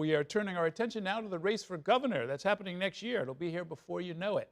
We are turning our attention now to the race for governor. That's happening next year. It'll be here before you know it.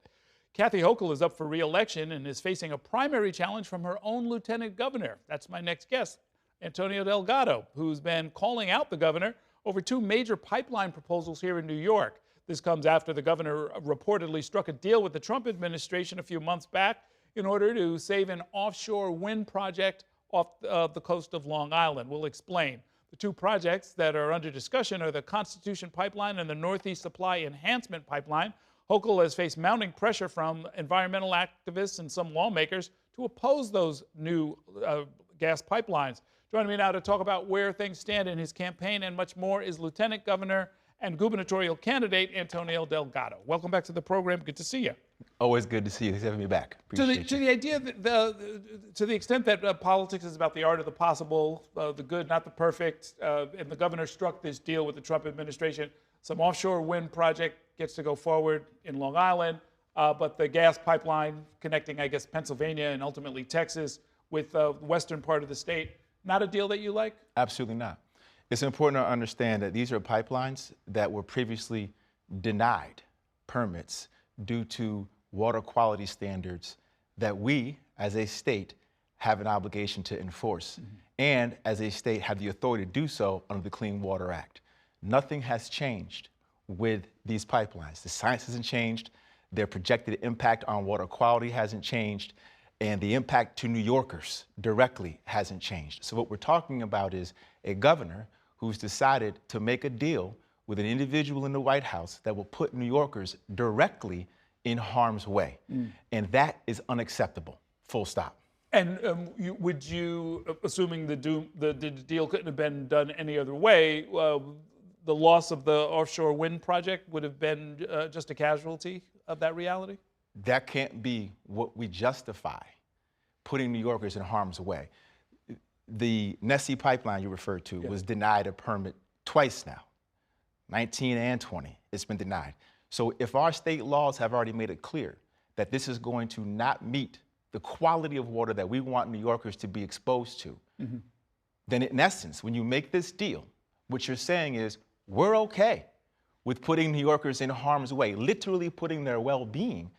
Kathy Hochul is up for re-election and is facing a primary challenge from her own lieutenant governor. That's my next guest, Antonio Delgado, who's been calling out the governor over two major pipeline proposals here in New York. This comes after the governor reportedly struck a deal with the Trump administration a few months back in order to save an offshore wind project off the coast of Long Island. We'll explain. The two projects that are under discussion are the Constitution Pipeline and the Northeast Supply Enhancement Pipeline. Hochul has faced mounting pressure from environmental activists and some lawmakers to oppose those new gas pipelines. Joining me now to talk about where things stand in his campaign and much more is Lieutenant Governor and gubernatorial candidate Antonio Delgado. Welcome back to the program. Good to see you. Always good to see you. Thanks for having me back. To the idea that to the extent that politics is about the art of the possible, the good, not the perfect, and the governor struck this deal with the Trump administration, some offshore wind project gets to go forward in Long Island, but the gas pipeline connecting, I guess, Pennsylvania and ultimately Texas with the western part of the state, not a deal that you like? Absolutely not. It's important to understand that these are pipelines that were previously denied permits due to water quality standards that we, as a state, have an obligation to enforce, and as a state have the authority to do so under the Clean Water Act. Nothing has changed with these pipelines. The science hasn't changed, their projected impact on water quality hasn't changed, and the impact to New Yorkers directly hasn't changed. So what we're talking about is a governor who's decided to make a deal with an individual in the White House that will put New Yorkers directly in harm's way. And that is unacceptable, full stop. And would you, assuming the deal couldn't have been done any other way, the loss of the offshore wind project would have been just a casualty of that reality? That can't be what we justify, putting New Yorkers in harm's way. The Nessie pipeline you referred to was denied a permit twice now, 19 and 20, it's been denied. So if our state laws have already made it clear that this is going to not meet the quality of water that we want New Yorkers to be exposed to, then in essence, when you make this deal, what you're saying is, we're okay with putting New Yorkers in harm's way, literally putting their well-being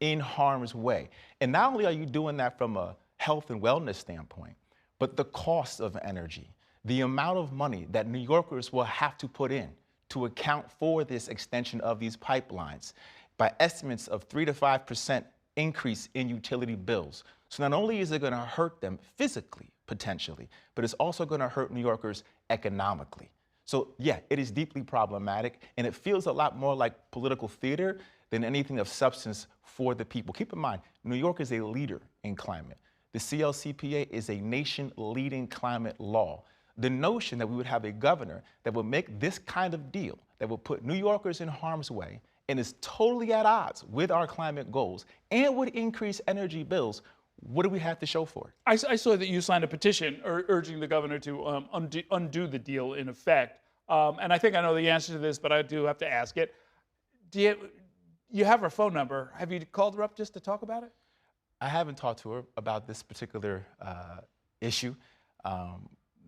in harm's way. And not only are you doing that from a health and wellness standpoint, but the cost of energy, the amount of money that New Yorkers will have to put in to account for this extension of these pipelines, by estimates of 3 to 5% increase in utility bills. So not only is it going to hurt them physically, potentially, but it's also going to hurt New Yorkers economically. So yeah, it is deeply problematic, and it feels a lot more like political theater than anything of substance for the people. Keep in mind, New York is a leader in climate. The CLCPA is a nation-leading climate law. The notion that we would have a governor that would make this kind of deal, that would put New Yorkers in harm's way and is totally at odds with our climate goals and would increase energy bills, what do we have to show for it? I saw that you signed a petition urging the governor to undo the deal in effect. And I think I know the answer to this, but I do have to ask it. You have her phone number. Have you called her up just to talk about it? I haven't talked to her about this particular issue.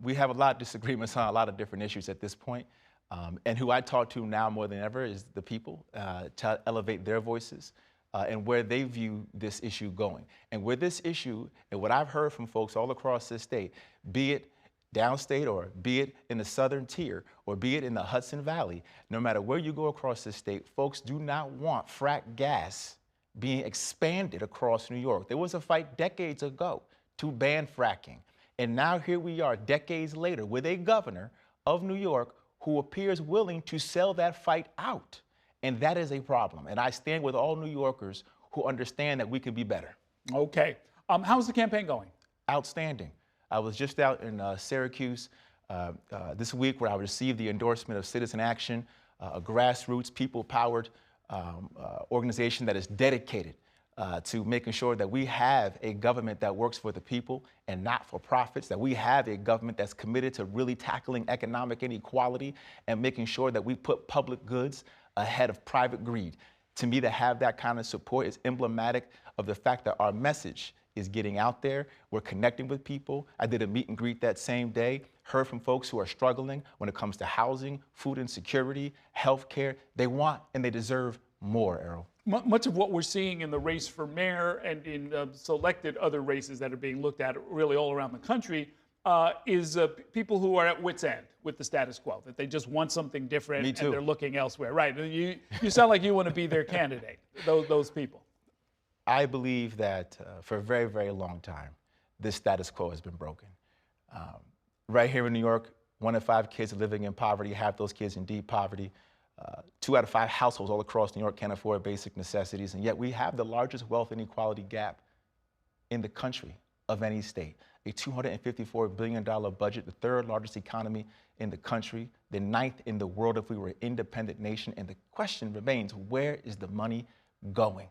We have a lot of disagreements on a lot of different issues at this point. And who I talk to now more than ever is the people, to elevate their voices and where they view this issue going. And where this issue, and what I've heard from folks all across this state, be it downstate or be it in the southern tier or be it in the Hudson Valley, no matter where you go across this state, folks do not want frack gas being expanded across New York. There was a fight decades ago to ban fracking. And now here we are decades later with a governor of New York who appears willing to sell that fight out. And that is a problem. And I stand with all New Yorkers who understand that we can be better. Okay. How's the campaign going? Outstanding. I was just out in Syracuse this week where I received the endorsement of Citizen Action, a grassroots, people-powered organization that is dedicated to making sure that we have a government that works for the people and not for profits, that we have a government that's committed to really tackling economic inequality and making sure that we put public goods ahead of private greed. To me, to have that kind of support is emblematic of the fact that our message is getting out there. We're connecting with people. I did a meet and greet that same day, heard from folks who are struggling when it comes to housing, food insecurity, health care. They want and they deserve more, Errol. Much of what we're seeing in the race for mayor and in selected other races that are being looked at really all around the country is people who are at wit's end with the status quo, that they just want something different. Me too. And they're looking elsewhere. Right. You sound like you want to be their candidate, those people. I believe that for a very, very long time, this status quo has been broken. Right here in New York, 1 in 5 kids are living in poverty, half those kids in deep poverty. 2 out of 5 households all across New York can't afford basic necessities, and yet we have the largest wealth inequality gap in the country of any state. A $254 billion budget, the 3rd largest economy in the country, the 9th in the world if we were an independent nation, and the question remains, where is the money going?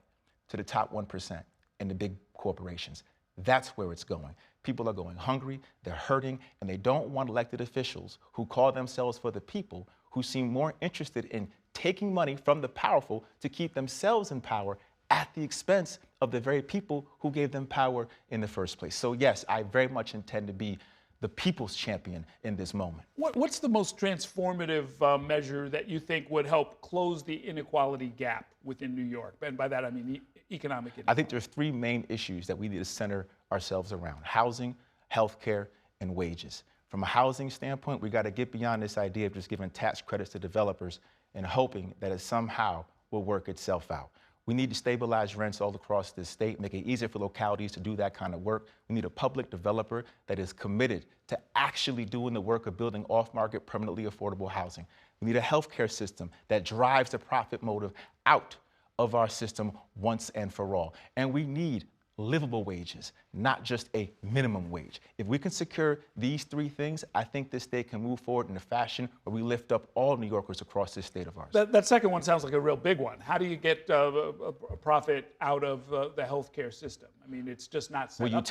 To the top 1% and the big corporations. That's where it's going. People are going hungry, they're hurting, and they don't want elected officials who call themselves for the people, who seem more interested in taking money from the powerful to keep themselves in power at the expense of the very people who gave them power in the first place. So yes, I very much intend to be the people's champion in this moment. What's the most transformative measure that you think would help close the inequality gap within New York? And by that I mean economic inequality. I think there's 3 main issues that we need to center ourselves around: housing, healthcare, and wages. From a housing standpoint, we got to get beyond this idea of just giving tax credits to developers and hoping that it somehow will work itself out. We need to stabilize rents all across this state, make it easier for localities to do that kind of work. We need a public developer that is committed to actually doing the work of building off-market, permanently affordable housing. We need a healthcare system that drives the profit motive out of our system once and for all. And we need livable wages, not just a minimum wage. If we can secure these 3 things, I think this state can move forward in a fashion where we lift up all New Yorkers across this state of ours. That second one sounds like a real big one. How do you get a profit out of the healthcare system? I mean, it's just not set well, up.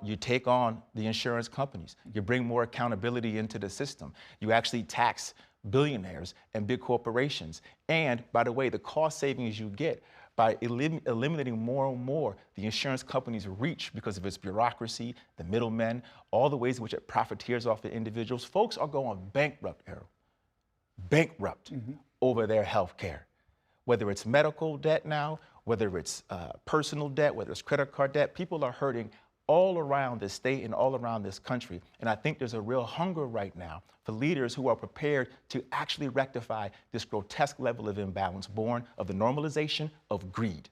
you take on the insurance companies. You bring more accountability into the system. You actually tax billionaires and big corporations. And by the way, the cost savings you get by eliminating more and more the insurance companies' reach because of its bureaucracy, the middlemen, all the ways in which it profiteers off the individuals. Folks are going bankrupt, Errol. Bankrupt over their health care. Whether it's medical debt now, whether it's personal debt, whether it's credit card debt, people are hurting all around this state and all around this country. And I think there's a real hunger right now for leaders who are prepared to actually rectify this grotesque level of imbalance born of the normalization of greed.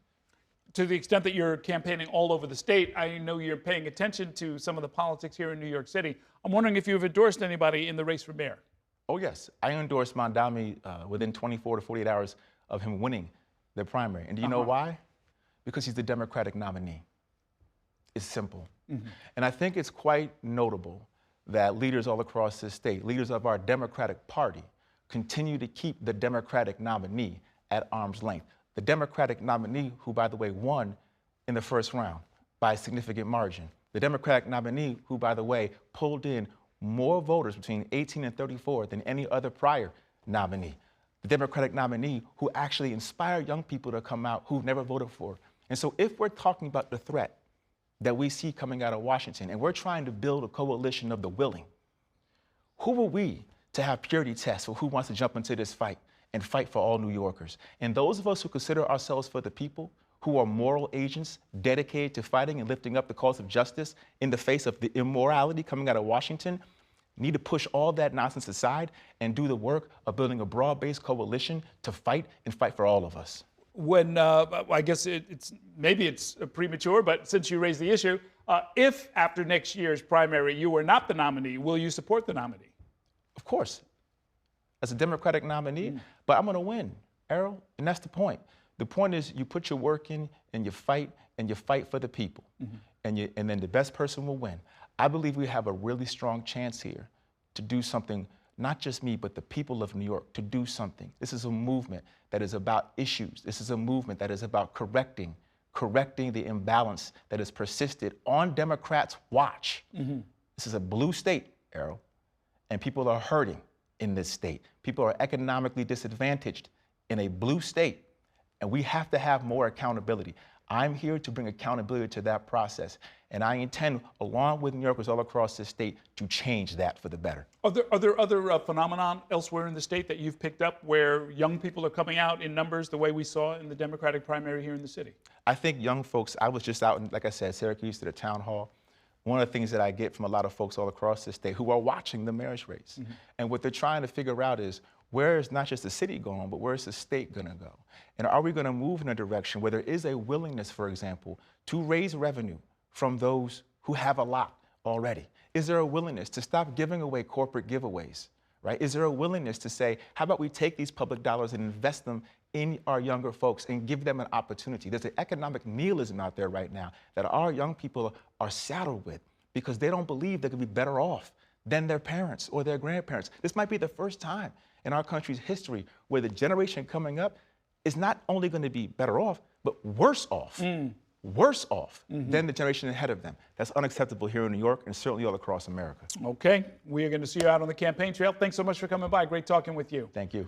To the extent that you're campaigning all over the state, I know you're paying attention to some of the politics here in New York City. I'm wondering if you've endorsed anybody in the race for mayor. Oh yes, I endorsed Mondami within 24 to 48 hours of him winning the primary. And do you know why? Because he's the Democratic nominee. It's simple. And I think it's quite notable that leaders all across this state, leaders of our Democratic Party, continue to keep the Democratic nominee at arm's length. The Democratic nominee, who, by the way, won in the first round by a significant margin. The Democratic nominee, who, by the way, pulled in more voters between 18 and 34 than any other prior nominee. The Democratic nominee who actually inspired young people to come out who've never voted for. And so if we're talking about the threat that we see coming out of Washington, and we're trying to build a coalition of the willing, who are we to have purity tests for who wants to jump into this fight and fight for all New Yorkers? And those of us who consider ourselves for the people, who are moral agents dedicated to fighting and lifting up the cause of justice in the face of the immorality coming out of Washington, need to push all that nonsense aside and do the work of building a broad-based coalition to fight and fight for all of us. When, I guess maybe it's premature, but since you raised the issue, if after next year's primary you were not the nominee, will you support the nominee? Of course, as a Democratic nominee, but I'm gonna win, Errol, and that's the point. The point is you put your work in and you fight for the people, and then the best person will win. I believe we have a really strong chance here to do something, not just me, but the people of New York, to do something. This is a movement that is about issues. This is a movement that is about correcting the imbalance that has persisted on Democrats' watch. This is a blue state, Errol, and people are hurting in this state. People are economically disadvantaged in a blue state, and we have to have more accountability. I'm here to bring accountability to that process. And I intend, along with New Yorkers all across the state, to change that for the better. Are there other phenomenon elsewhere in the state that you've picked up where young people are coming out in numbers the way we saw in the Democratic primary here in the city? I think young folks, I was just out in, like I said, Syracuse to the town hall. One of the things that I get from a lot of folks all across the state who are watching the mayor's race. And what they're trying to figure out is, where is not just the city going, but where is the state going to go? And are we going to move in a direction where there is a willingness, for example, to raise revenue from those who have a lot already? Is there a willingness to stop giving away corporate giveaways, right? Is there a willingness to say, how about we take these public dollars and invest them in our younger folks and give them an opportunity? There's an economic nihilism out there right now that our young people are saddled with because they don't believe they could be better off than their parents or their grandparents. This might be the first time in our country's history where the generation coming up is not only going to be better off, but worse off. Worse off than the generation ahead of them. That's unacceptable here in New York and certainly all across America. Okay, we are going to see you out on the campaign trail. Thanks so much for coming by. Great talking with you. Thank you.